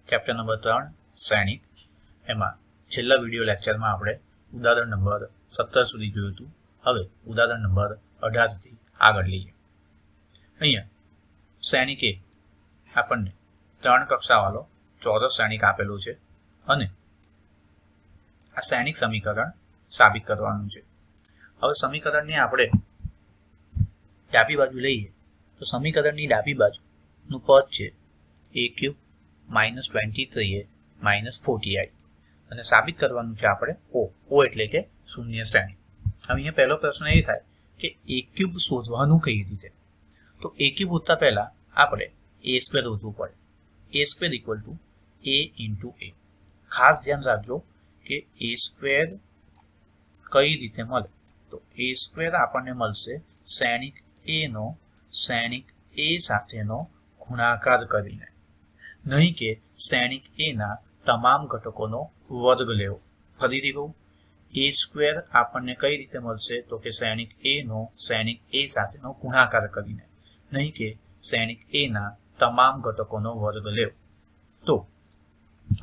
Chapter number 3 શ્રેણિક એમાં છેલ્લા વિડિયો લેક્ચરમાં આપણે ઉદાહરણ નંબર 17 સુધી જોયું હતું. હવે ઉદાહરણ નંબર 18 થી આગળ લઈએ. અહીંયા શ્રેણિક એ આપણને 3 કક્ષાવાળો ચોરસ શ્રેણિક આપેલું છે અને આ શ્રેણિક સમીકરણ સાબિત કરવાનું છે. હવે સમીકરણને આપણે ડાબી બાજુ લઈએ તો સમીકરણની ડાબી બાજુનું પદ છે a³ -23a -40i અને સાબિત કરવાનું છે આપણે o એટલે કે શૂન્ય શ્રેણી. હવે અહીંયા પહેલો પ્રશ્ન એ થાય કે a³ શોધવાનું કઈ રીતે? તો a³ શોધતા પહેલા આપણે a² શોધવું પડે. a² = a × a. ખાસ ધ્યાન રાખજો કે a² કઈ રીતે મળે? તો a² આપણને મળશે શ્રેણિક a નો શ્રેણિક a સાથેનો ગુણાકાર કરીને, નહીં કે શ્રેણિક a ના તમામ ઘટકોનો વર્ગ લેવો. ફરીથી કહું, a² આપણને કઈ રીતે મળશે? તો કે શ્રેણિક a નો શ્રેણિક a સાથેનો ગુણાકાર કરીને, નહીં કે શ્રેણિક a ના તમામ ઘટકોનો વર્ગ લેવો. તો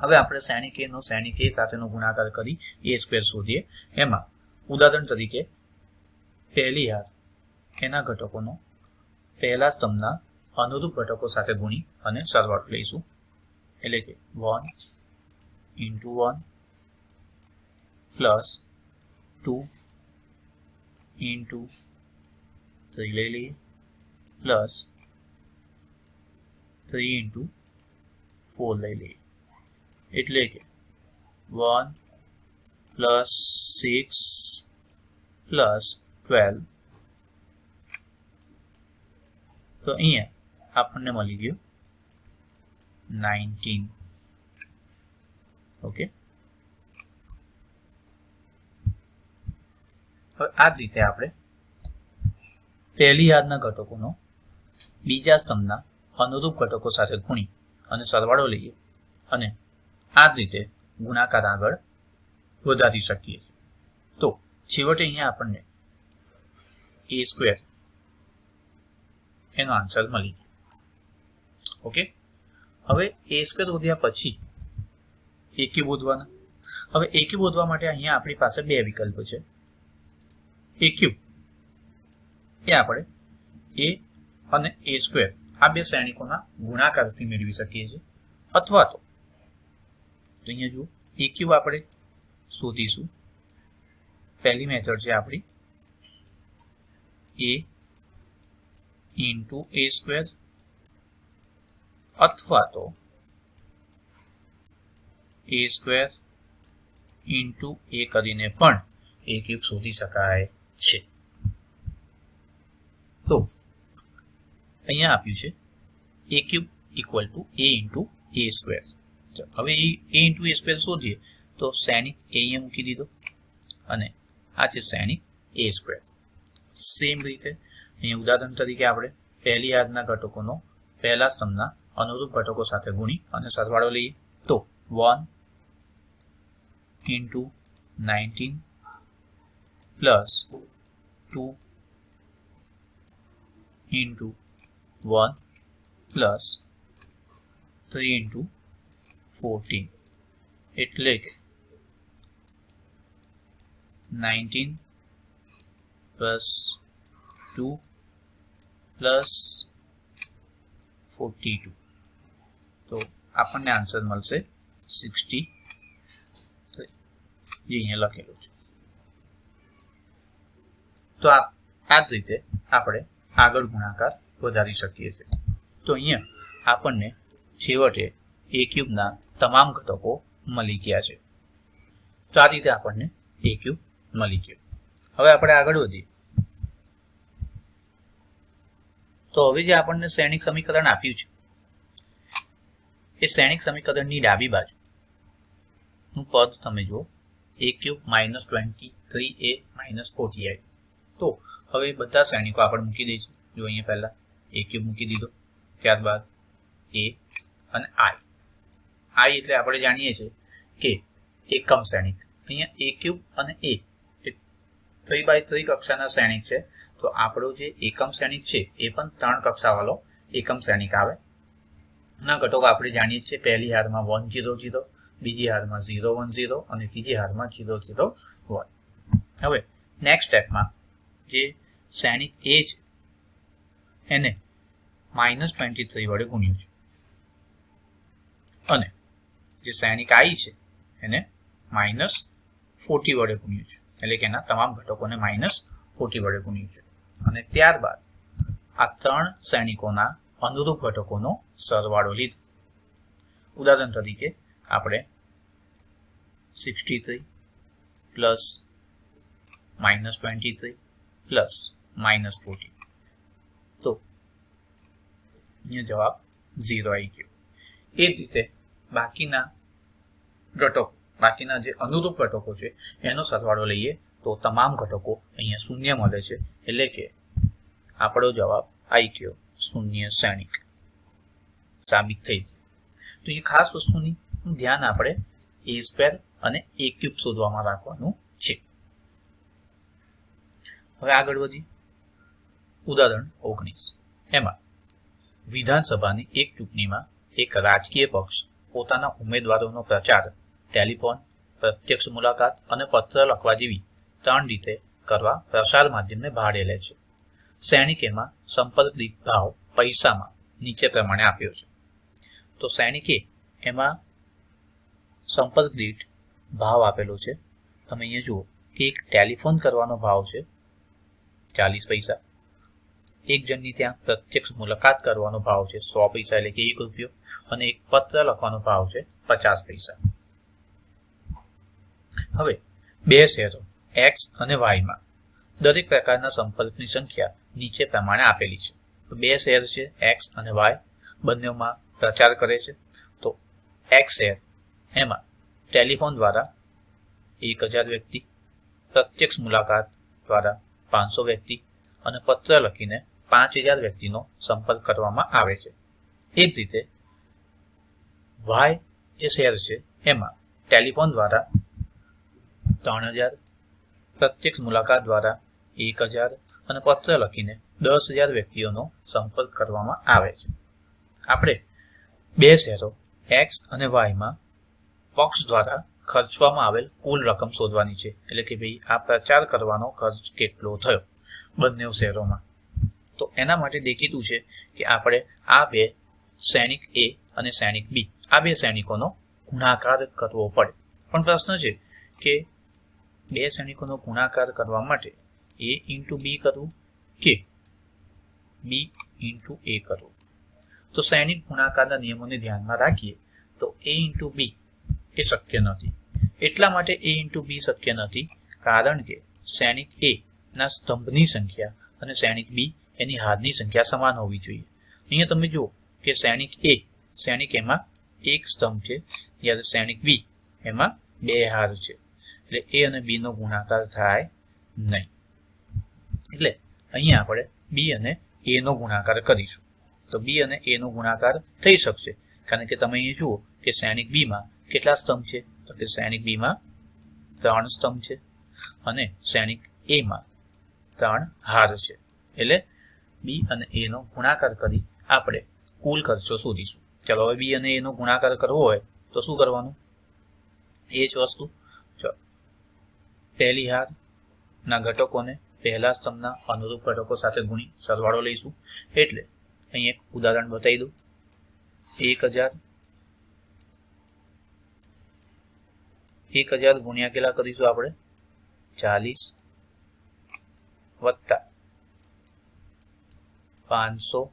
હવે આપણે શ્રેણિક a નો શ્રેણિક a સાથેનો ગુણાકાર કરી a² શોધીએ. એમાં ઉદાહરણ તરીકે પહેલી હાર એના ઘટકોનો પહેલા સ્તંભના અનુરૂપ ઘટકો સાથે ગુણી અને સરવાળો લઈશું. એટલે કે 1 × 1 + 2 × 3 લઈ લઈએ +3 × 4 લઈ લઈએ. એટલે કે 1 + 6 + 12. તો અહીંયા આપણને મળી ગયું 19. ઓકે, હવે આ જ રીતે આપણે પહેલી યાદના ઘટકોનો બીજા સ્તંભના અનુરૂપ ઘટકો સાથે ગુણી અને સરવાળો લઈએ અને આ જ રીતે ગુણાકાર આગળ વધારી શકીએ છીએ. તો છેવટે અહીંયા આપણને a² એનો આન્સર મળી ગયો. ઓકે, હવે a² શોધ્યા પછી a³ શોધવાના. હવે a³ શોધવા માટે અહીંયા આપણી પાસે બે વિકલ્પ છે. a³ એ આપણે a અને a² આ બે શ્રેણિકોના ગુણાકારથી મેળવી શકીએ છીએ, અથવા તો અહીંયા જુઓ a³ આપણે શોધીશું. પહેલી મેથડ છે આપણી a × a², અથવા તો a² × a કરીને પણ a³ શોધી શકાય છે. તો અહીંયા આપ્યું છે a³ = a × a². હવે a × a² શોધીએ તો શ્રેણિક a અહીંયા મૂકી દીધો અને આ છે શ્રેણિક a². સેમ રીતે અહીંયા ઉદાહરણ તરીકે આપણે પહેલી યાદના ઘટકોનો પહેલા સ્તંભના અનુરૂપ ઘટકો સાથે ગુણી અને સરવાળો લઈએ. તો 1 × 19 + 2 × 1 + 3 × 14. એટલે કે 19 + 2 + 42. તો આપણને આન્સર મળશે 63, જે અહીંયા લખેલું છે. તો આ જ રીતે આપણે આગળ ગુણાકાર વધારી શકીએ છીએ. તો અહીંયા આપણને છેવટે a³ ના તમામ ઘટકો મળી ગયા છે. તો આ રીતે આપણને a³ મળી ગયું. હવે આપણે આગળ વધીએ. તો હવે જે આપણને શ્રેણિક સમીકરણ આપ્યું છે એ શ્રેણિક સમીકરણની ડાબી બાજુનું પદ તમે જુઓ a³ -23a -40i. તો હવે બધા શ્રેણિકો આપણે મૂકી દઈશું. જો અહીંયા પહેલા a³ મૂકી દીધો, ત્યારબાદ a અને i એટલે આપણે જાણીએ છીએ કે એકમ શ્રેણિક. અહીંયા a³ અને a 3×3 કક્ષાના શ્રેણિક છે. તો આપણો જે એકમ શ્રેણિક છે એ પણ 3 કક્ષાવાળો એકમ શ્રેણિક આવે. ના ઘટકો આપણે જાણીએ છીએ પહેલી હારમાં 1 0 0, બીજી હારમાં 0 1 0 અને ત્રીજી હારમાં 0 0 1. હવે નેક્સ્ટ સ્ટેપમાં જે શ્રેણિક એ છે એને -23 વડે ગુણ્યું છે અને જે શ્રેણિક આઈ છે એને -40 વડે ગુણ્યું છે, એટલે કે એના તમામ ઘટકોને -40 વડે ગુણ્યું છે. અને ત્યારબાદ આ ત્રણ શ્રેણિકોના અનુરૂપ ઘટકોનો સરવાળો લીધો. ઉદાહરણ તરીકે આપણે 63 પ્લસ -23 પ્લસ -40, તો અહીંયા જવાબ 0 આવી ગયો. એ જ રીતે બાકીના જે અનુરૂપ ઘટકો છે એનો સરવાળો લઈએ તો તમામ ઘટકો અહીંયા શૂન્ય મળે છે, એટલે કે આપણો જવાબ આવી ગયો શૂન્ય શ્રેણિક સાબિત થઈ. તો એ ખાસ વસ્તુની ધ્યાન આપણે a² અને a³ શોધવામાં રાખવાનું છે. હવે આગળ વધી ઉદાહરણ 19. એમાં વિધાનસભાની એક ચૂંટણીમાં એક રાજકીય પક્ષ પોતાના ઉમેદવારોનો પ્રચાર ટેલિફોન, પ્રત્યક્ષ મુલાકાત અને પત્ર લખવા જેવી 3 રીતે કરવા પ્રસાર માધ્યમને ભાડે લે છે. શ્રેણિક એમાં સંપર્ક દીઠ ભાવ પૈસામાં નીચે પ્રમાણે આપ્યો છે. તો શ્રેણિક એમાં સંપર્ક દીઠ ભાવ આપેલો છે. તમે અહીંયા જુઓ કે એક ટેલિફોન કરવાનો ભાવ છે 40 પૈસા, એક જણની ત્યાં પ્રત્યક્ષ મુલાકાત કરવાનો ભાવ છે 100 પૈસા એટલે કે 1 રૂપિયો, અને એક પત્ર લખવાનો ભાવ છે 50 પૈસા. હવે બે શહેરો x અને y માં દરેક પ્રકારના સંપર્કની સંખ્યા નીચે પ્રમાણે આપેલી છે. તો બે શહેર છે x અને y, બંનેમાં પ્રચાર કરે છે. તો x શહેર એમાં ટેલિફોન દ્વારા 1000 વ્યક્તિ, પ્રત્યક્ષ મુલાકાત દ્વારા 500 વ્યક્તિ અને પત્ર લખીને 5000 વ્યક્તિનો સંપર્ક કરવામાં આવે છે. એ જ રીતે y જે શહેર છે એમાં ટેલિફોન દ્વારા 3000, પ્રત્યક્ષ મુલાકાત દ્વારા 1000 અને પત્ર લખીને 10000 વ્યક્તિઓનો સંપર્ક કરવામાં આવે છે. આપણે બે શહેરો x અને y માં પક્ષ દ્વારા ખર્ચવામાં આવેલ કુલ રકમ શોધવાની છે, એટલે કે ભાઈ આ પ્રચાર કરવાનો ખર્ચ કેટલો થયો બંને શહેરોમાં. તો એના માટે દેખીતું છે કે આપણે આ બે શ્રેણિક A અને શ્રેણિક B આ બે શ્રેણિકોનો ગુણાકાર કરવો પડે. પણ પ્રશ્ન છે કે બે શ્રેણિકોનો ગુણાકાર કરવા માટે A × B કરવું કે B × A કરવું. તો શ્રેણિક ગુણાકારના નિયમોને ધ્યાનમાં રાખીએ તો A × B એ શક્ય નથી. એટલા માટે A × B શક્ય નથી કારણ કે શ્રેણિક A ના સ્તંભની સંખ્યા અને શ્રેણિક B એની હારની સંખ્યા સમાન હોવી જોઈએ. અહીંયા તમે જુઓ કે શ્રેણિક એમાં એક સ્તંભ છે, જ્યારે શ્રેણિક B એમાં 2 હાર છે, એટલે A અને B નો ગુણાકાર થાય નહીં. એટલે અહીંયા આપણે B અને A નો ગુણાકાર કરીશું. તો B અને A નો ગુણાકાર થઈ શકશે કારણ કે તમે અહીંયા જુઓ કે શ્રેણિક B માં કેટલા સ્તંભ છે, તો કે શ્રેણિક B માં 3 સ્તંભ છે અને શ્રેણિક A માં 3 હાર છે. એટલે B અને A નો ગુણાકાર કરી આપણે કુલ ખર્ચો શોધીશું. ચલો હવે B અને A નો ગુણાકાર કરવો હોય તો શું કરવાનું? એ જ વસ્તુ, પહેલી હાર ના ઘટકોને પહેલા સ્તંભના અનુરૂપ ઘટકો સાથે ગુણી સરવાળો લઈશું. એટલે અહીં એક ઉદાહરણ બતાવી દઉં. 1000 ગુણ્યા કેટલા કરીશું આપણે? 40 વત્તા 500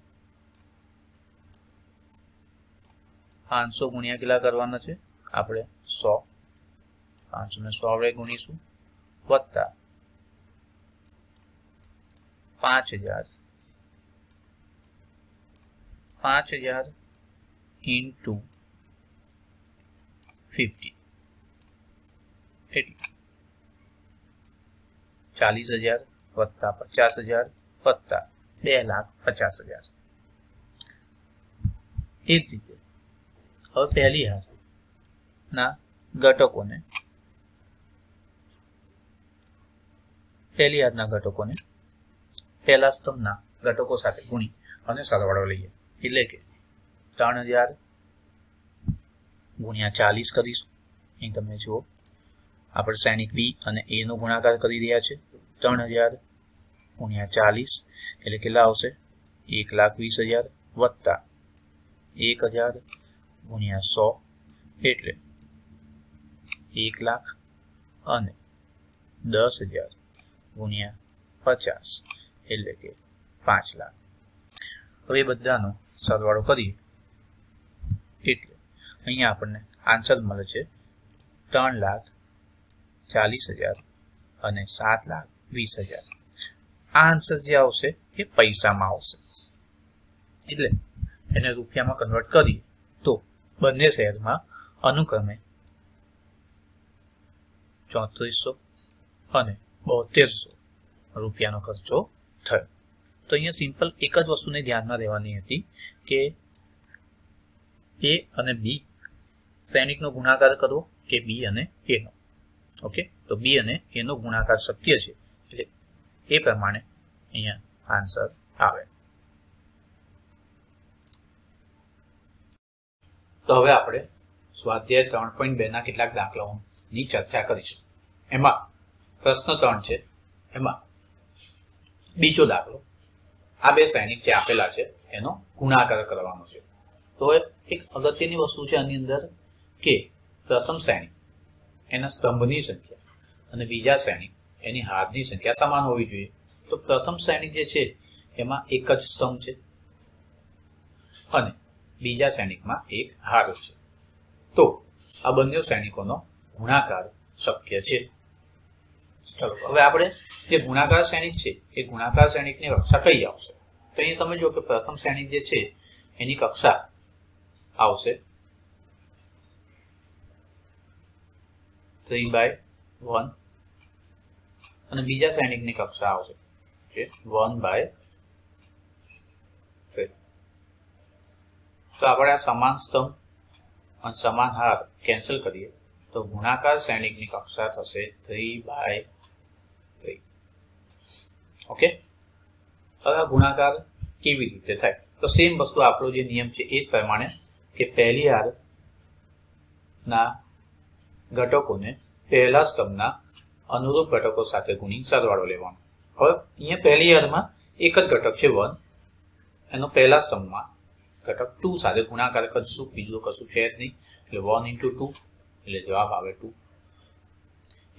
ગુણ્યા કેટલા કરવાના છે આપણે? 100. 500 ને 100 આપણે ગુણીશું વત્તા 5000 × 50 એટલે 40000 વત્તા 50000 વત્તા 2,50,000. એ જ રીતે હવે પહેલી હાર ના ઘટકોને પહેલા સ્તંભના ઘટકો સાથે ગુણી અને સરવાળો લઈએ. એટલે કે 3000 ગુણ્યા 40 કરીશું. અહીં તમે જુઓ આપણે સૈનિક બી અને એ નો ગુણાકાર કરી રહ્યા છે. 3000 ગુણ્યા 40 એટલે કેટલા આવશે? 1,20,000 વત્તા 1000 ગુણ્યા 100 એટલે 1 લાખ અને 10,000 ગુણ્યા 50 એટલે કે 5 લાખ. હવે બધાનો સરવાળો કરીએ એટલે અહીંયા આપણને આન્સર મળે છે 3,40,000 અને 7,20,000. આ આન્સર જે આવશે એ પૈસામાં આવશે. એટલે એને રૂપિયામાં કન્વર્ટ કરીએ તો બંને શહેરમાં અનુક્રમે 3400 અને 7200 રૂપિયાનો ખર્ચો થયો. તો અહીંયા સિમ્પલ એક જ વસ્તુને ધ્યાનમાં રહેવાની હતી કે એ અને બી સૈનિકનો ગુણાકાર કરવો કે બી અને એનો. ઓકે, તો બી અને એનો ગુણાકાર શક્ય છે એટલે એ પ્રમાણે અહીંયા આન્સર આવે. તો હવે આપણે સ્વાધ્યાય 3.2 ના કેટલાક દાખલાઓની ચર્ચા કરીશું. એમાં પ્રશ્ન 3 છે, એમાં બીજો દાખલો આ બે સૈનિક જે આપેલા છે એનો ગુણાકાર કરવાનો છે. તો એક અગત્યની વસ્તુ છે આની અંદર કે પ્રથમ સૈનિક એના સ્તંભની સંખ્યા અને બીજા સૈનિક એની હારની સંખ્યા સમાન હોવી જોઈએ. તો પ્રથમ સૈનિક જે છે એમાં એક જ સ્તંભ છે અને બીજા સૈનિકમાં એક હાર છે. તો આ બંને સૈનિકોનો ગુણાકાર શક્ય છે. ચલો હવે આપણે જે ગુણાકાર સૈનિક છે એ ગુણાકાર સૈનિકની કક્ષા કઈ આવશે? તો અહીંયા તમે જો કે પ્રથમ સૈનિક જે છે એની કક્ષા આવશે 3/1 અને બીજા સૈનિકની કક્ષા આવશે 1/3. તો આપણે આ સમાન સ્તંભ અને સમાન હાર કેન્સલ કરીએ તો ગુણાકાર સૈનિકની કક્ષા થશે 3/3. ઓકે, હવે આ ગુણાકાર કેવી રીતે થાય? તો સેમ વસ્તુ આપણો જે નિયમ છે એ જ પ્રમાણે કે પહેલી હાર ના ઘટકોને પહેલા સ્તંભના અનુરૂપ ઘટકો સાથે ગુણી સરવાળો લેવાનો. હવે અહીંયા પહેલી હારમાં એક જ ઘટક છે 1, એનો પહેલા સ્તંભમાં ઘટક 2 સાથે ગુણાકાર કરીશું, બીજું કશું છે જ નહીં. એટલે 1 × 2 એટલે જવાબ આવે 2.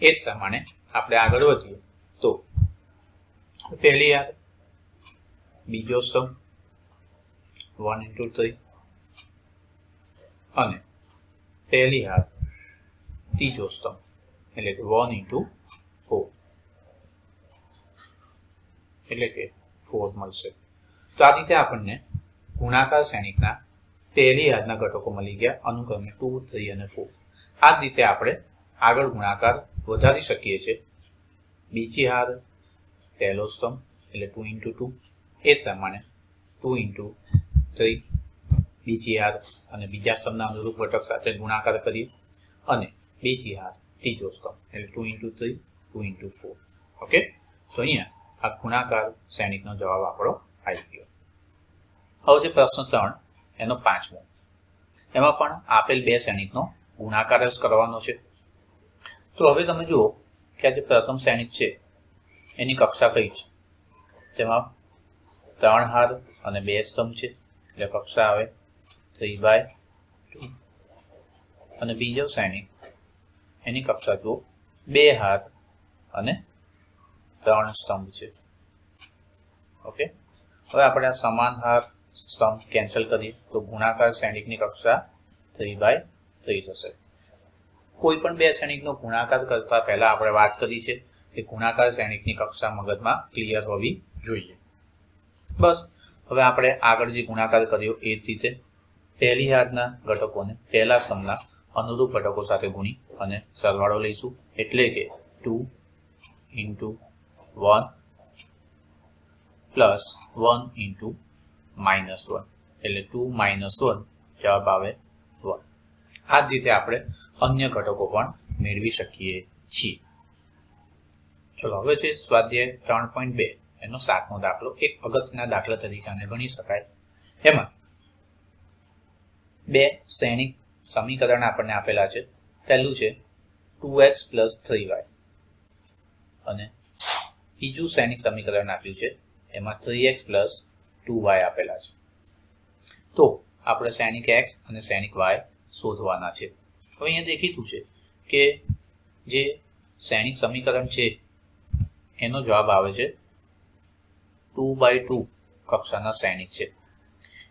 એ જ પ્રમાણે આપણે આગળ વધીએ તો પહેલી હાર બીજો સ્તંભ 1 × 3 અને પહેલી હાર ત્રીજો સ્તંભ એટલે કે 1 × 4 એટલે કે 4 મળશે. તો આ રીતે આપણને ગુણાકાર સૈનિકના પહેલી હારના ઘટકો મળી ગયા અનુક્રમે 2, 3 અને 4. આ જ રીતે આપણે આગળ ગુણાકાર વધારી શકીએ છીએ. બીજી હાર પહેલો સ્તંભ એટલે 2 × 2, એ જ પ્રમાણે 2 × 3 બીજી હાર અને બીજા સ્તંભના અનુરૂપ ઘટક સાથે ગુણાકાર કરીએ અને બીજી હાર ત્રીજો સ્તંભ એટલે 2 × 3, 2 × 4. ઓકે, તો અહીંયા આ ગુણાકાર સૈનિકનો જવાબ આપણો આવી ગયો. હવે જે પ્રશ્ન 3 એનો 5મો, એમાં પણ આપેલ બે સૈનિકનો ગુણાકાર જ કરવાનો છે. તો હવે તમે જુઓ કે આ જે પ્રથમ સૈનિક છે એની કક્ષા કઈ છે? તેમાં 3 હાર અને 2 સ્તંભ છે એટલે કક્ષા આવે 3/2. અને બીજો સૈનિક એની કક્ષા જુઓ 2 હાર અને 3 સ્તંભ છે. ઓકે, હવે આપણે આ સમાન હાર સ્તંભ કેન્સલ કરીએ તો ગુણાકાર સૈનિકની કક્ષા 3/3 થશે. કોઈ પણ બે સૈનિકનો ગુણાકાર કરતા પહેલા આપણે વાત કરી છે કે ગુણાકાર સૈનિકની કક્ષા મગજમાં ક્લિયર હોવી જોઈએ. બસ હવે આપણે આગળ જે ગુણાકાર કર્યો એ જ રીતે પહેલી હારના ઘટકોને પહેલા સ્તંભના અનુરૂપ ઘટકો સાથે ગુણી અને સરવાળો લઈશું એટલે કે 2 × 1 પ્લસ 1 × -1 એટલે 2 - 1 જવાબ આવે 1. આ જ રીતે આપણે અન્ય ઘટકો પણ મેળવી શકીએ છીએ. ચલો હવે છે સ્વાધ્યાય 3.2 એનો 7મો દાખલો. એક અગત્યના દાખલા તરીકે આને ગણી શકાય. એમાં બે શ્રેણિક સમીકરણ આપણને આપેલા છે. પહેલું છે 2x + 3y અને બીજું શ્રેણિક સમીકરણ આપ્યું છે એમાં 3x + 2y આપેલા છે. તો આપણે શ્રેણિક x અને શ્રેણિક y શોધવાના છે. તો અહીંયા દેખીતું છે કે જે શ્રેણિક સમીકરણ છે એનો જવાબ આવે છે 2/2 કક્ષાના શ્રેણિક છે.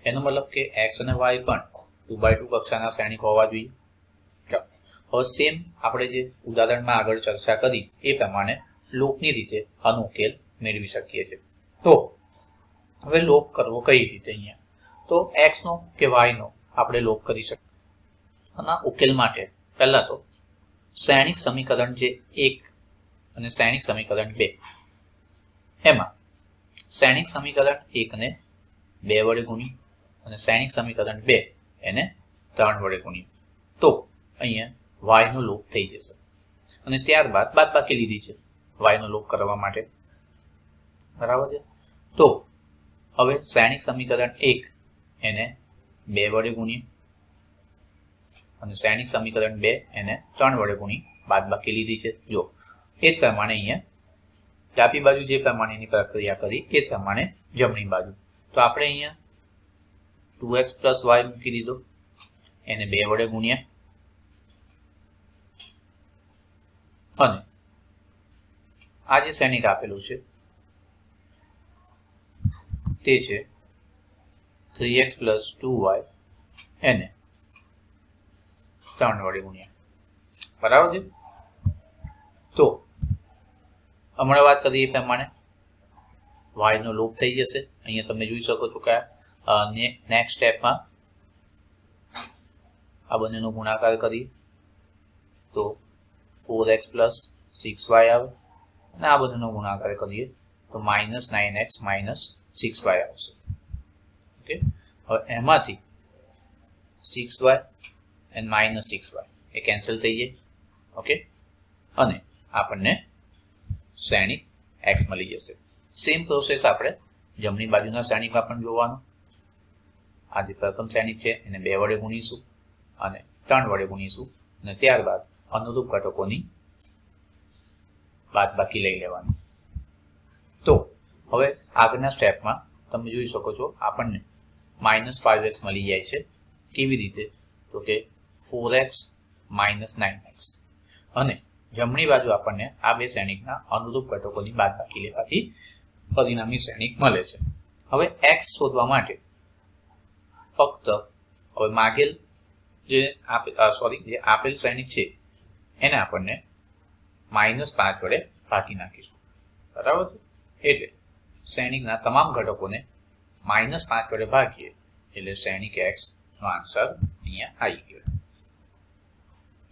એનો મતલબ કે x અને y પણ 2/2 કક્ષાના શ્રેણિક હોવા જોઈએ. હવે સેમ આપણે જે ઉદાહરણમાં આગળ ચર્ચા કરી એ પ્રમાણે લોપની રીતે આનો ઉકેલ મેળવી શકીએ છીએ. તો હવે લોપ કરવો કઈ રીતે? અહીંયા તો x નો કે y નો આપણે લોપ કરી શકીએ. આના ઉકેલ માટે પહેલા તો શ્રેણિક સમીકરણ જે 1 અને શ્રેણિક સમીકરણ 2 એમાં શ્રેણિક સમીકરણ 1 ને 2 વડે ગુણી અને શ્રેણિક સમીકરણ 2 એને 3 વડે ગુણી તો અહીંયા y નો લોપ થઈ જશે. અને ત્યારબાદ બાદબાકી લીધી છે y નો લોપ કરવા માટે, બરાબર છે. તો હવે શ્રેણિક સમીકરણ 1 એને 2 વડે ગુણીએ અને શ્રેણિક સમીકરણ 2 એને 3 વડે ગુણી બાદબાકી લીધી છે. જો એ પ્રમાણે અહીંયા ડાબી બાજુ જે પ્રમાણેની પ્રક્રિયા કરી એ પ્રમાણે જમણી બાજુ. તો આપણે અહીંયા 2x + y મૂકી દીધો, એને 2 વડે ગુણ્યા અને આ જે શ્રેણિક આપેલું છે તે છે 3x + 2y એને 3 વડે ગુણ્યા, બરાબર છે. તો હમણાં વાત કરીએ એ પ્રમાણે y નો લોપ થઈ જશે. અહીંયા તમે જોઈ શકો છો કે નેક્સ્ટ સ્ટેપમાં આ બંનેનો ગુણાકાર કરીએ તો 4x + 6y આવે અને આ બંનેનો ગુણાકાર કરીએ તો -9x - 6y આવશે. ઓકે, હવે એમાંથી 6y અને -6y એ કેન્સલ થઈ જાય. ઓકે, અને આપણને શ્રેણિક x મળી જશે. સેમ પ્રોસેસ આપણે જમણી બાજુના શ્રેણિકમાં પણ જોવાનો. આ જે પ્રથમ શ્રેણિક છે એને 2 વડે ગુણીશું અને 3 વડે ગુણીશું અને ત્યારબાદ અનુરૂપ ઘટકોની બાદબાકી લઈ લેવાની. તો હવે આગળના સ્ટેપમાં તમે જોઈ શકો છો આપણને -5x મળી જાય છે. કેવી રીતે? તો કે 4x - 9x અને જમણી બાજુ આપણને આ બે શ્રેણિકના અનુરૂપ ઘટકોની બાદબાકી લેવાથી પરિણામી શ્રેણિક મળે છે. હવે x શોધવા માટે ફક્ત હવે માગેલ જે આપેલ શ્રેણિક છે એને આપણને -5 વડે ભાગી નાખીશું, બરાબર છે. એટલે શ્રેણિકના તમામ ઘટકોને -5 વડે ભાગીએ એટલે શ્રેણિક x નો આન્સર અહીંયા આવી ગયો.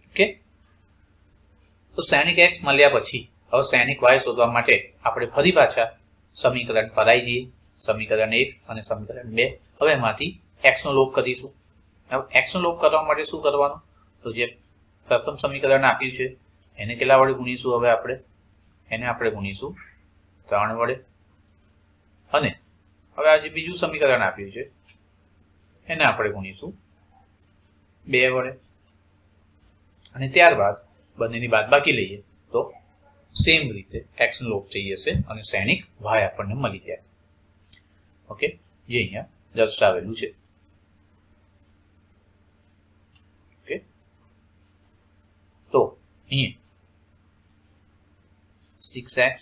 ઓકે, તો શ્રેણિક x મળ્યા પછી હવે શ્રેણિક y શોધવા માટે આપણે ફરી પાછા સમીકરણ પર આવી જઈએ. સમીકરણ 1 અને સમીકરણ 2. હવે એમાંથી x નો લોપ કરીશું. હવે x નો લોપ કરવા માટે શું કરવાનું? તો જે પ્રથમ સમીકરણ આપ્યું છે એને કેટલા વડે ગુણીશું? હવે એને આપણે ગુણીશું 3 વડે અને હવે આ જે બીજું સમીકરણ આપ્યું છે એને આપણે ગુણીશું 2 વડે અને ત્યારબાદ બંનેની બાદબાકી લઈએ તો સેમ રીતે x નો લોપ થઈ જશે અને શ્રેણિક y આપણને મળી જાય. ઓકે, જે અહીંયા દર્શાવેલું છે. ઓકે, તો અહીંયા 6x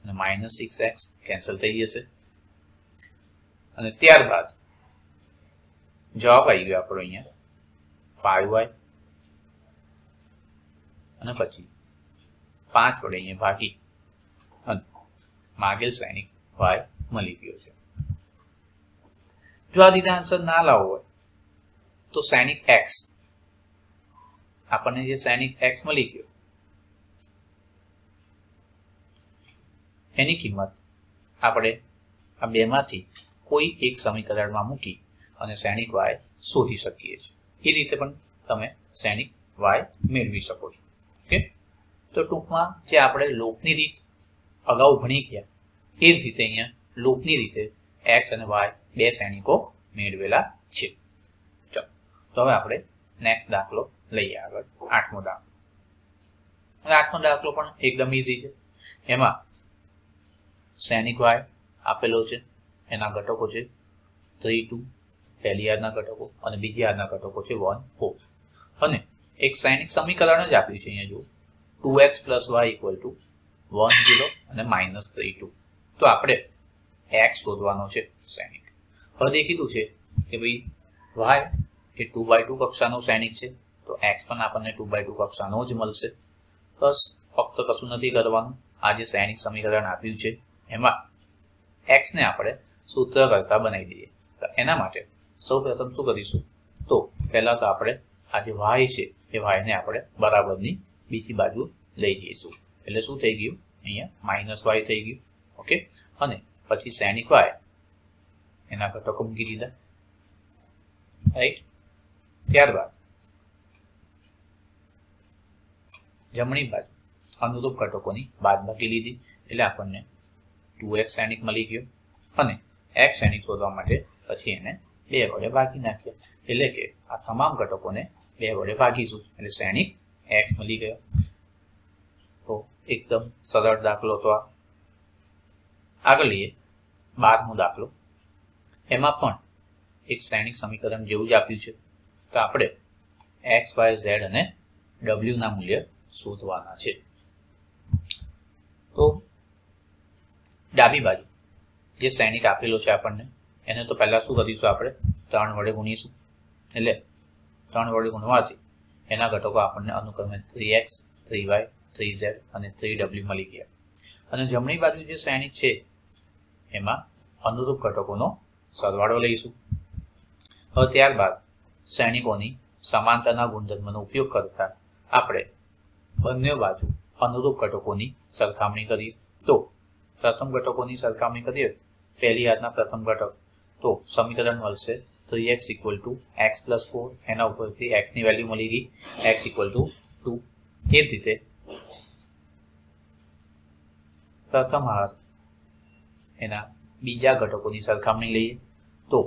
અને -6x કેન્સલ થઈ જશે અને ત્યારબાદ જવાબ આવી ગયો આપણો અહીંયા 5y અને પછી 5 વડે અહીંયા ભાગી અને માગેલ શ્રેણિક y મળી ગયો છે. જો આ રીતે આન્સર ના લાવવો હોય તો શ્રેણિક x આપણને જે શ્રેણિક x મળી ગયો એની કિંમત આપણે આ બેમાંથી કોઈ એક સમીકરણમાં મૂકી અને શ્રેણિક y શોધી શકીએ છીએ. એ રીતે પણ તમે શ્રેણિક y મેળવી શકો છો. ઓકે, તો ટૂંકમાં જે આપણે લોપની રીત અગાઉ ભણી ગયા એ જ રીતે અહીંયા લોપની રીતે x અને y બે શ્રેણિકો મેળવેલા છે. ચાલો. તો હવે આપણે નેક્સ્ટ દાખલો લઈએ આગળ, 8મો દાખલો. હવે 8મો દાખલો પણ એકદમ ઈઝી છે. એમાં સૈનિક y આપેલો છે, એના ઘટકો છે 3, 2, પહેલી યાદના ઘટકો અને બીજી યાદના ઘટકો છે 1, 4. અને એક સૈનિક સમીકરણ જ આપ્યું છે અહીંયા જુઓ, 2x + y = 1, 0 અને -3, 2. તો આપણે x શોધવાનો છે સૈનિક. હવે કીધું છે કે ભાઈ y એ 2/2 કક્ષાનો સૈનિક છે, તો x પણ આપણને 2/2 કક્ષાનો જ મળશે. બસ ફક્ત કશું નથી કરવાનું, આ જે સૈનિક સમીકરણ આપ્યું છે એમાં x ને આપણે સૂત્ર કરતા બનાવી દઈએ. તો એના માટે સૌપ્રથમ શું કરીશું, તો પહેલા તો આપણે આ જે y છે એ y ને આપણે બરાબરની બીજી બાજુ લઈ જઈશું. એટલે શું થઈ ગયું, અહીંયા -y થઈ ગયું. ઓકે, અને પછી સૈનિક y એના ઘટકો મૂકી દીધા, રાઈટ. ત્યારબાદ જમણી બાજુ અનુરૂપ ઘટકોની બાદબાકી લીધી, એટલે આપણને 2x સૈનિક મળી ગયો. અને x સૈનિક શોધવા માટે પછી એને 2 વડે ભાગી નાખ્યા, એટલે કે આ તમામ ઘટકોને 2 વડે ભાગીશું એટલે સૈનિક x મળી ગયો. તો એકદમ સરળ દાખલો તો આ. આગળ લઈએ 12મો દાખલો. એમાં પણ એક સૈનિક સમીકરણ જેવું જ આપ્યું છે. તો આપણે x, y, z અને w ના મૂલ્ય શોધવાના છે. તો ડાબી બાજુ જે સૈનિક આપેલો છે આપણને, એને તો પહેલા શું કરીશું, આપણે 3 વડે ગુણીશું. એટલે 3 વડે ગુણવાથી એના ઘટકો આપણને અનુક્રમે 3x, 3y, 3z અને 3w મળી ગયા. અને જમણી બાજુ જે સૈનિક છે એમાં અનુરૂપ ઘટકોનો સરવાળો લઈશું. હવે ત્યારબાદ સૈનિકોની સમાંતરના ગુણધર્મનો ઉપયોગ કરતા આપણે બંને બાજુ અનુરૂપ ઘટકોની સરખામણી કરીએ. તો પ્રથમ ઘટકોની સરખામણી કરીએ, પહેલી યાદના પ્રથમ ઘટક, તો સમીકરણ મળશે 3x = x + 4. એના ઉપરથી x ની વેલ્યુ મળી ગઈ, x = 2. એ જ રીતે પ્રથમ હાર એના બીજા ઘટકોની સરખામણી લઈએ, તો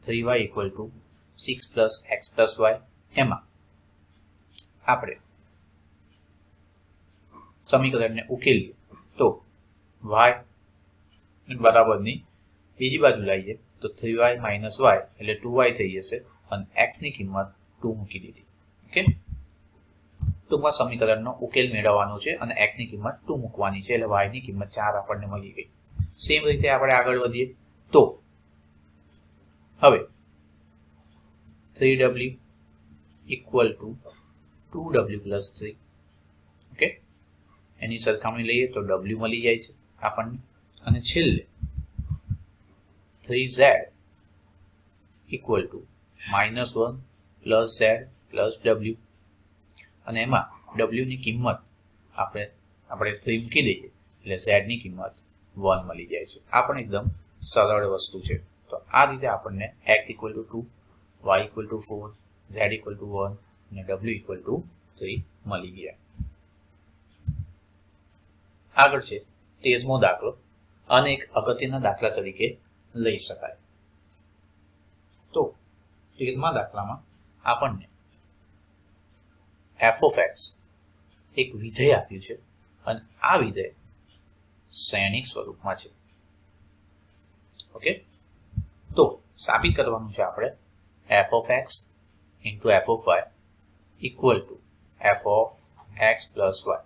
3y = 6 + x + y. એમાં આપણે સમીકરણને ઉકેલીએ તો y બરાબરની બીજી બાજુ લાવીએ તો 3y - y એટલે 2y થઈ જશે, અને x ની કિંમત 2 મૂકી દીધી. ઓકે, ટૂંકમાં સમીકરણનો ઉકેલ મેળવવાનો છે અને x ની કિંમત 2 મૂકવાની છે, એટલે y ની કિંમત 4 આપણને મળી ગઈ. સેમ રીતે આપણે આગળ વધીએ તો હવે 3w = 2w + 3. ઓકે, એની સરખામણી લઈએ તો w મળી જાય છે આપણને. અને છેલ્લે 3z = -1 + z + w. અને એમાં w ની કિંમત આપણે 3 મૂકી દઈએ એટલે z ની કિંમત 1 મળી જાય છે. આ પણ એકદમ સરળ વસ્તુ છે. તો આ રીતે આપણને x = 2, y = 4, z = 1 અને w = 3 મળી ગયા. આગળ છે 13મો દાખલો, અને એક અગત્યના દાખલા તરીકે લઈ શકાય. તો 13મા દાખલામાં આપણને f of x એક વિધેય આપ્યું છે, અને આ વિધેય શ્રેણિક સ્વરૂપમાં છે. ઓકે, તો સાબિત કરવાનું છે આપણે f of x * f of y = f of x + y.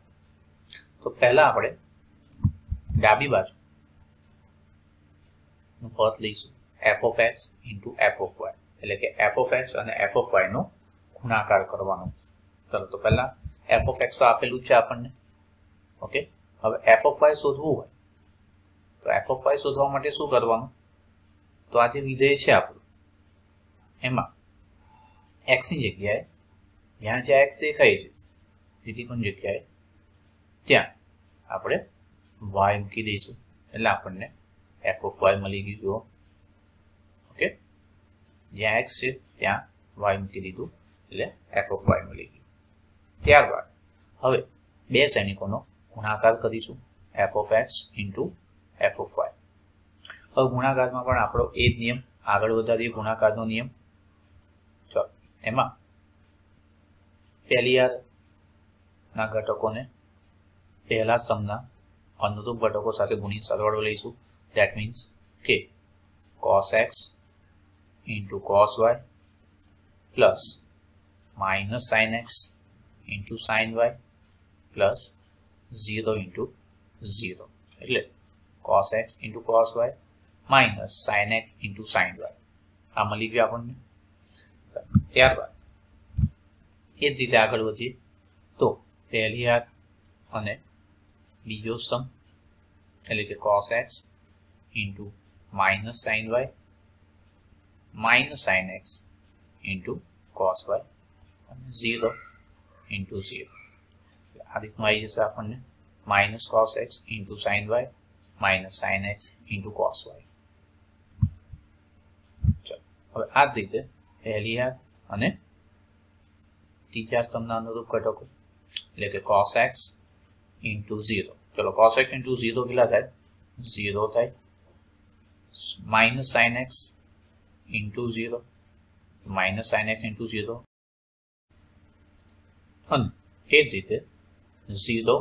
તો પહેલા આપણે ડાબી બાજુ નું પદ લઈશું, f of x * f of y, એટલે કે f of x અને f of y નો ગુણાકાર કરવાનો. ચલો, તો પહેલા f of x તો આપેલું છે આપણને. ઓકે, હવે f of y શોધવું હોય તો f of y શોધવા માટે શું કરવાનું, તો આ જે વિધેય છે આપણું, એમાં x ની જગ્યાએ જ્યાં જ્યાં x દેખાય છે બીજી પણ જગ્યાએ ત્યાં આપણે y મૂકી દઈશું, એટલે આપણને f of y મળી ગયું. જુઓ, ઓકે, જ્યાં x છે ત્યાં y મૂકી દીધું એટલે f of y મળી ગયું. ત્યારબાદ હવે બે સૈનિકોનો ગુણાકાર કરીશું, f of x * f of y. હવે ગુણાકારમાં પણ આપણો એ જ નિયમ, આગળ વધારીએ ગુણાકારનો નિયમ. ચલો, એમાં પહેલી ના ઘટકોને પહેલા સ્તંભના અનુરૂપ ઘટકો સાથે ગુણી સરવાળો લઈશું. ધેટ મીન્સ કે cos x into cos y plus minus sin x into sin y plus 0 into 0 એટલે cos x into cos y minus sin x into sin y આ મળી ગયું આપણને. ત્યારબાદ એ જ રીતે આગળ વધીએ તો પહેલી અને બીજો સ્તંભ એટલે કે cos x into minus sin y minus sin x into cos y અને 0 into 0 આ રીતનું આવી જશે આપણને minus cos x into sin y minus sin x into cos y. હવે આ જ રીતે પહેલી અને ત્રીજા સ્તંભના અનુરૂપ ઘટકો એટલે કે cos x into 0. ચલો cos x into 0 કેટલા થાય? 0 થાય. minus sin x into 0 minus sin x into 0 અને એ જ રીતે 0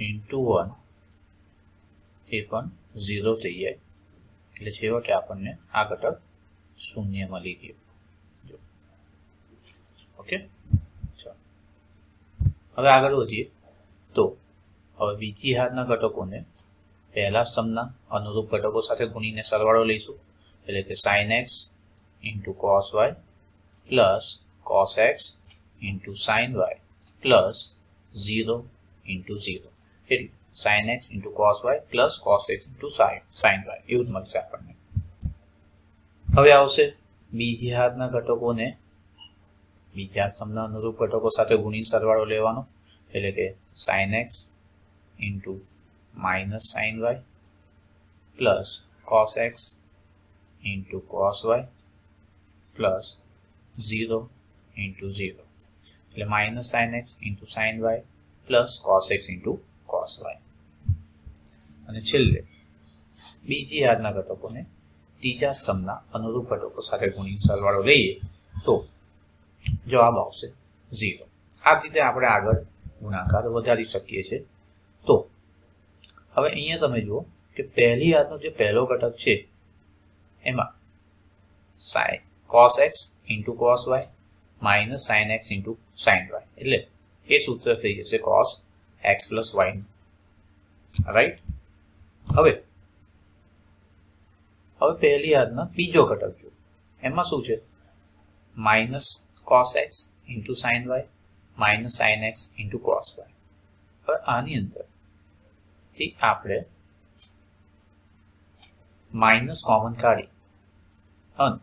into 1 એ પણ 0 થઈ જાય એટલે છેવટે આપણને આ ઘટક શૂન્ય મળી ગયું. ઓકે, હવે આગળ વધીએ તો હવે બીજી હાથના ઘટકોને પહેલા સ્તંભના અનુરૂપ ઘટકો સાથે ગુણીને સરવાળો લઈશું એટલે કે sin x into cos y plus cos x into sin y plus 0 into 0 એટલે sin x into cos y plus cos x into sin y એવું જ મળશે આપણને. હવે આવશે બીજી હાથના ઘટકોને બીજા સ્તંભના અનુરૂપ ઘટકો સાથે ગુણી સરવાળો લેવાનો એટલે કે sin x into minus sin y plus cos x into cos y plus 0 into 0 એટલે minus sin x into sin y plus cos x into cos y. અને છેલ્લે બીજી હાથના ઘટકોને ત્રીજા સ્તંભના અનુરૂપ ઘટકો સાથે ગુણી સરવાળો લઈએ તો જવાબ આવશે 0. આ રીતે આપણે આગળ ગુણાકાર વધારી શકીએ છીએ. તો હવે અહીંયા તમે જુઓ કે પહેલી હાથનો જે પહેલો ઘટક છે એમાં cos x into cos y minus sin x into sin y એટલે એ સૂત્ર થઈ જશે cos x plus y નું. રાઈટ. હવે પહેલી હાથના બીજો ઘટક જો એમાં શું છે minus cos x into sin y minus sin x into cos y. હવે આની અંદર થી આપણે માઇનસ કોમન કાઢી અને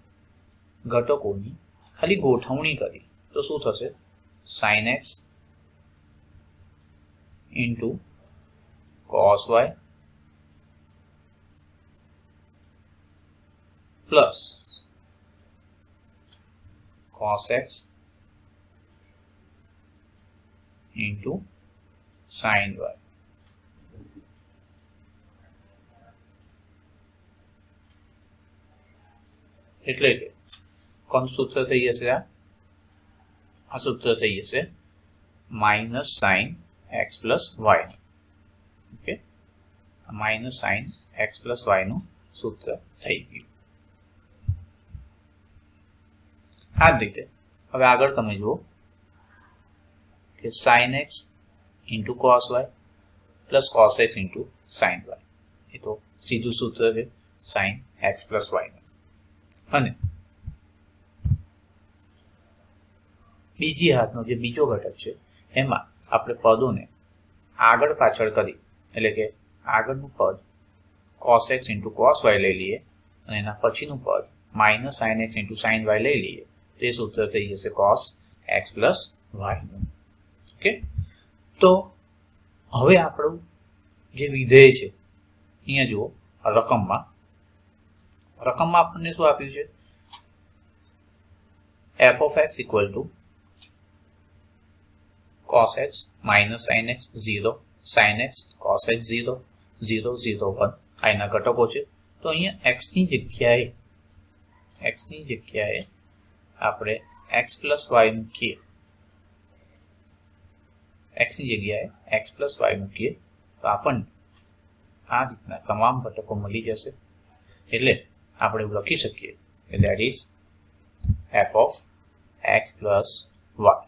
ઘટકોની ખાલી ગોઠવણી કરી તો શું થશે sin x into cos y plus cos x into sin y. એટલે કે કોણ સૂત્ર થઈ જશે? આ સૂત્ર થઈ જશે minus sine X plus Y. Okay, minus sine X plus Y નું સૂત્ર થઈ ગયું. આ જ રીતે હવે આગળ તમે જુઓ કે sin x into cos y plus cos x into sin y એ તો સીધું સૂત્ર છે sin x plus y. અને બીજી હાથનો જે બીજો ઘટક છે એમાં આપણે પદોને આગળ પાછળ કરી એટલે કે આગળનું પદ cos x into cos y લઈ લઈએ અને એના પછીનું પદ minus sin x into sin y લઈ લઈએ તે સૂત્ર થઈ જશે cos x plus y નું. ઓકે, તો હવે આપણું જે વિધેય છે અહીંયા જુઓ રકમમાં આપણને શું આપ્યું છે f of x equal to cos x minus sin x 0 sin x cos x 0 0 0 1 આ એના ઘટકો છે. તો અહીંયા x ની જગ્યાએ આપણે x પ્લસ વાય મૂકીએ, x ની જગ્યાએ x પ્લસ વાય મૂકીએ તો આપણને આ રીતના તમામ ઘટકો મળી જશે. એટલે આપણે એવું લખી શકીએ કે that is f of x plus y.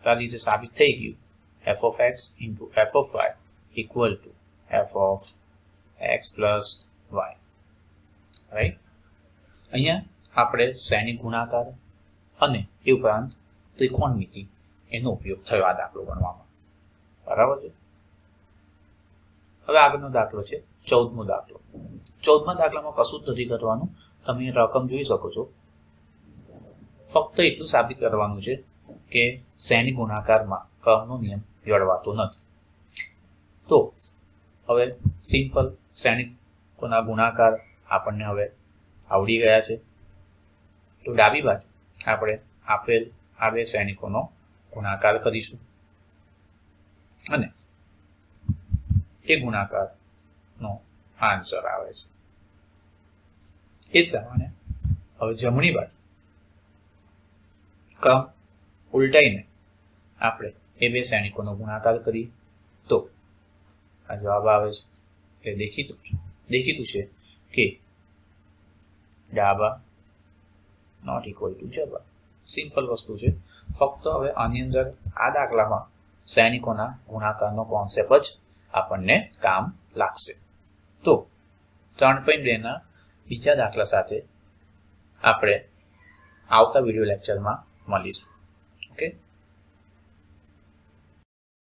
તો આ રીતે સાબિત થઈ ગયું f of x into f of y equal to f of x plus y. Right. અહીંયા આપણે શ્રેણિક ગુણાકાર અને એ ઉપરાંત ત્રિકોણમિતિ એનો ઉપયોગ થયો આ દાખલો ગણવામાં. બરાબર છે. હવે આગળનો દાખલો છે 14મો દાખલો. 14મા દાખલામાં કશું જ નથી કરવાનું. તમે રકમ જોઈ શકો છો. ફક્ત એટલું સાબિત કરવાનું છે કે શ્રેણિક ગુણાકારમાં ક્રમનો નિયમ જળવાતો નથી. તો હવે સિમ્પલ શ્રેણિકોના ગુણાકાર આપણને હવે આવડી ગયા છે. તો ડાબી બાજુ આપણે આપેલ આ બે શ્રેણિકોનો ગુણાકાર કરીશું અને એ ગુણાકારનો આન્સર આવે છે. એ જ પ્રમાણે હવે જમણી બાજુ ક્રમ ઉલટાઈને આપણે એ બે શ્રેણિકોનો ગુણાકાર કરીએ તો આ જવાબ આવે છે. એટલે દેખીતું છે કે ડાબા નોટ ઇક્વલ ટુ જબા. સિમ્પલ વસ્તુ છે. ફક્ત હવે આની અંદર આ દાખલામાં શ્રેણિકોના ગુણાકારનો કોન્સેપ્ટ જ આપણને કામ લાગશે. તો 3.2ના બીજા દાખલા સાથે આપણે આવતા વિડીયો લેક્ચરમાં મળીશું. ઓકે.